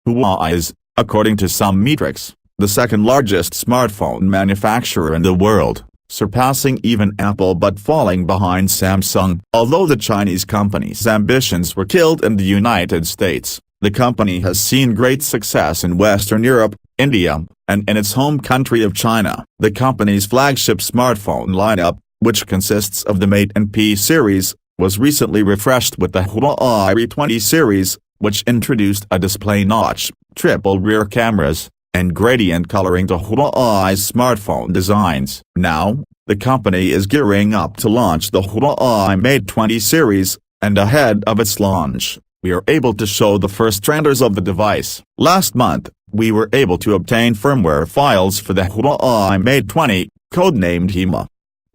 Huawei is, according to some metrics, the second largest smartphone manufacturer in the world, surpassing even Apple but falling behind Samsung. Although the Chinese company's ambitions were killed in the United States, the company has seen great success in Western Europe, India, and in its home country of China. The company's flagship smartphone lineup, which consists of the Mate and P series, was recently refreshed with the Huawei P20 series, which introduced a display notch, triple rear cameras, and gradient coloring to Huawei's smartphone designs. Now, the company is gearing up to launch the Huawei Mate 20 series, and ahead of its launch, we are able to show the first renders of the device. Last month, we were able to obtain firmware files for the Huawei Mate 20, codenamed Hima.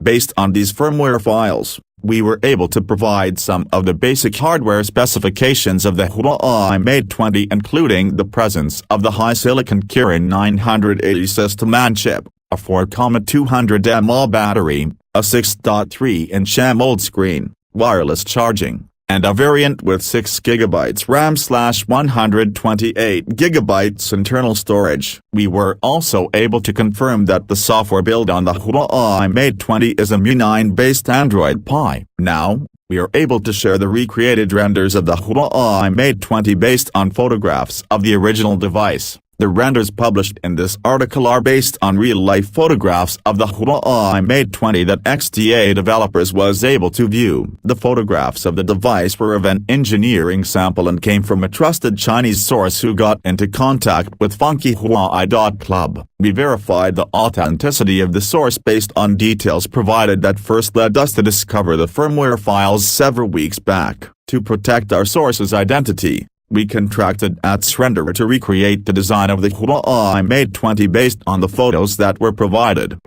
Based on these firmware files, we were able to provide some of the basic hardware specifications of the Huawei Mate 20, including the presence of the HiSilicon Kirin 980 system-on-chip, a 4,200 mAh battery, a 6.3-inch AMOLED screen, wireless charging, and a variant with 6GB RAM/128GB internal storage. We were also able to confirm that the software built on the Huawei Mate 20 is EMUI-based Android Pie. Now, we are able to share the recreated renders of the Huawei Mate 20 based on photographs of the original device. The renders published in this article are based on real-life photographs of the Huawei Mate 20 that XDA developers was able to view. The photographs of the device were of an engineering sample and came from a trusted Chinese source who got into contact with funkyhuawei.club. We verified the authenticity of the source based on details provided that first led us to discover the firmware files several weeks back. To protect our source's identity, we contracted AtsRenderer to recreate the design of the Huawei Mate 20 based on the photos that were provided.